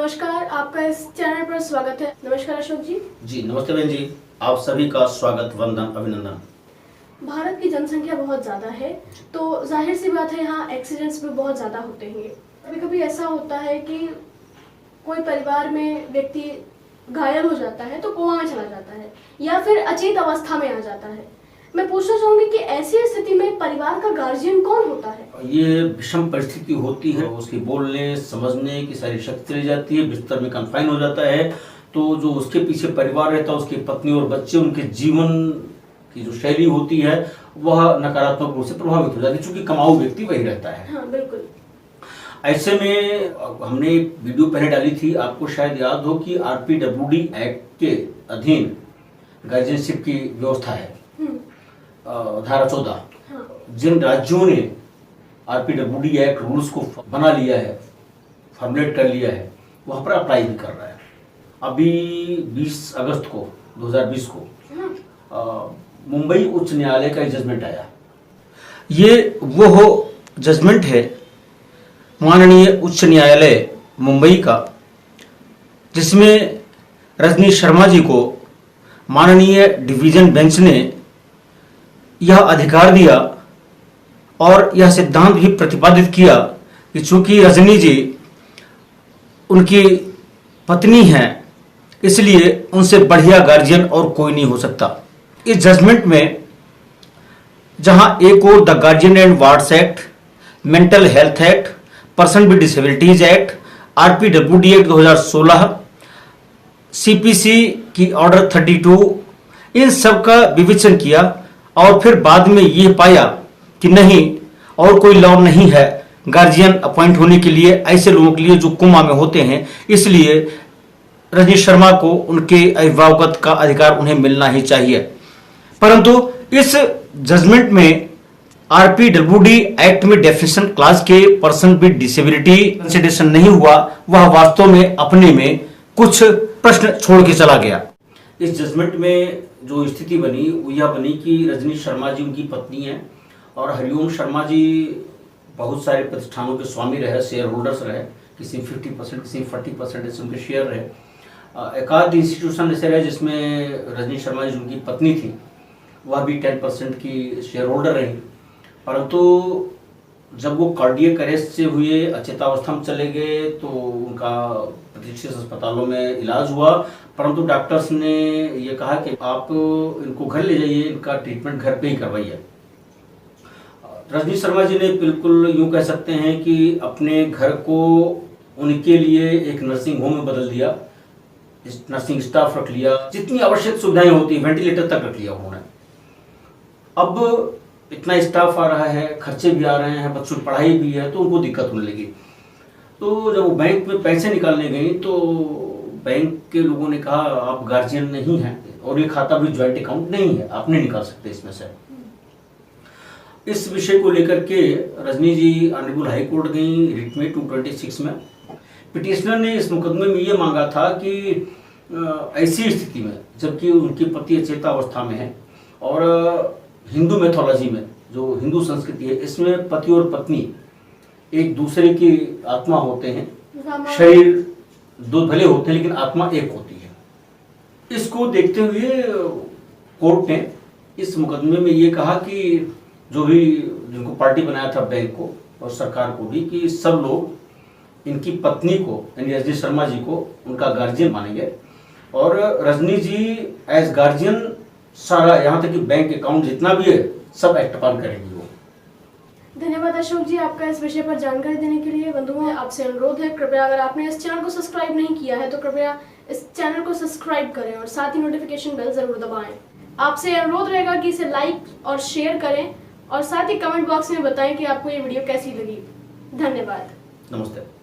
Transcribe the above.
नमस्कार, आपका इस चैनल पर स्वागत है। नमस्कार अशोक जी। जी नमस्ते बहन जी, आप सभी का स्वागत, वंदन, अभिनंदन। भारत की जनसंख्या बहुत ज़्यादा है, तो जाहिर सी बात है यहाँ एक्सीडेंट्स भी बहुत ज़्यादा होते हैं। कभी कभी ऐसा होता है कि कोई परिवार में व्यक्ति घायल हो जाता है तो कोमा में चला जाता है या फिर अचेत अवस्था में आ जाता है। मैं पूछना चाहूंगी कि ऐसी स्थिति में परिवार का गार्जियन कौन होता है? ये विषम परिस्थिति होती है, उसकी बोलने समझने की सारी शक्ति चली जाती है, बिस्तर में कन्फाइन हो जाता है। तो जो उसके पीछे परिवार रहता है, उसकी पत्नी और बच्चे, उनके जीवन की जो शैली होती है वह नकारात्मक रूप से प्रभावित हो जाती है, क्योंकि कमाऊ व्यक्ति वही रहता है। हाँ बिल्कुल। ऐसे में हमने एक वीडियो पहले डाली थी, आपको शायद याद हो कि RPWD एक्ट के अधीन गार्जियनशिप की व्यवस्था है, धारा 14। जिन राज्यों ने RPWD एक्ट रूल्स को बना लिया है, फॉर्मुलेट कर लिया है, वहाँ पर अप्लाई भी कर रहा है। अभी 20 अगस्त को 2020 को मुंबई उच्च न्यायालय का जजमेंट आया। ये वो जजमेंट है माननीय उच्च न्यायालय मुंबई का, जिसमें रजनी शर्मा जी को माननीय डिवीजन बेंच ने यह अधिकार दिया और यह सिद्धांत भी प्रतिपादित किया कि चूंकि रजनी जी उनकी पत्नी हैं, इसलिए उनसे बढ़िया गार्जियन और कोई नहीं हो सकता। इस जजमेंट में जहां एक और the guardian and wards act, mental health act, person with disabilities act, RPWD act 2016, CPC की ऑर्डर 32, इन सब का विवेचन किया और फिर बाद में यह पाया कि नहीं, और कोई लॉ नहीं है गार्जियन अपॉइंट होने के लिए ऐसे लोगों के लिए जो कोमा में होते हैं, इसलिए रजनी शर्मा को उनके अभिभावकत्व का अधिकार उन्हें मिलना ही चाहिए। परंतु इस जजमेंट में RPWD एक्ट में डेफिनेशन क्लास के पर्सन विद डिसेबिलिटी कंसिडरेशन नहीं हुआ, वह वास्तव में अपने में कुछ प्रश्न छोड़ के चला गया। इस जजमेंट में जो स्थिति बनी वो यह बनी कि रजनी शर्मा जी उनकी पत्नी है और हरिओम शर्मा जी बहुत सारे प्रतिष्ठानों के स्वामी रहे, शेयर होल्डर्स रहे, किसी 50%, किसी 40% ऐसे उनके शेयर रहे। एक आध इंस्टीट्यूशन ऐसे रहे जिसमें रजनी शर्मा जी उनकी पत्नी थी, वह भी 10% की शेयर होल्डर रही। परंतु जब वो कार्डियक अरेस्ट से हुए, अचेतावस्था में चले गए, तो उनका प्रतिष्ठित अस्पतालों में इलाज हुआ, परंतु डॉक्टर्स ने ये कहा कि आप इनको घर ले जाइए, इनका ट्रीटमेंट घर पे ही करवाइए। रजनी शर्मा जी ने बिल्कुल यूं कह सकते हैं कि अपने घर को उनके लिए एक नर्सिंग होम में बदल दिया, नर्सिंग स्टाफ रख लिया, जितनी आवश्यक सुविधाएं होती, वेंटिलेटर तक रख लिया उन्होंने। अब इतना स्टाफ आ रहा है, खर्चे भी आ रहे हैं, बच्चों की पढ़ाई भी है, तो उनको दिक्कत होने लगी। तो जब वो बैंक में पैसे निकालने गई तो बैंक के लोगों ने कहा आप गार्जियन नहीं हैं और ये खाता भी ज्वाइंट अकाउंट नहीं है, आप नहीं निकाल सकते इसमें से। इस विषय को लेकर के रजनी जी ऑनरेबल हाई कोर्ट गई रिट में 226 में। पिटिशनर ने इस मुकदमे में ये मांगा था कि ऐसी स्थिति में जबकि उनकी पति अचेतावस्था में है और हिंदू मैथोलॉजी में जो हिंदू संस्कृति है, इसमें पति और पत्नी एक दूसरे की आत्मा होते हैं, शरीर दो भले होते हैं लेकिन आत्मा एक होती है। इसको देखते हुए कोर्ट ने इस मुकदमे में ये कहा कि जो भी जिनको पार्टी बनाया था बैंक को और सरकार को भी, कि सब लोग इनकी पत्नी को यानी रजनी शर्मा जी को उनका गार्जियन मानेंगे और रजनी जी एज गार्जियन सारा यहाँ तक कि बैंक अकाउंट जितना भी है सब एक्ट अपॉन करेंगी वो। धन्यवाद अशोक जी आपका इस विषय पर जानकारी देने के लिए। बंधुओं, आपसे अनुरोध है, कृपया अगर आपने इस चैनल को सब्सक्राइब नहीं किया है तो कृपया इस चैनल को सब्सक्राइब करें और साथ ही नोटिफिकेशन बेल जरूर दबाएं। आपसे अनुरोध रहेगा कि इसे लाइक और शेयर करें और साथ ही कमेंट बॉक्स में बताएं कि आपको ये वीडियो कैसी लगी। धन्यवाद। नमस्ते।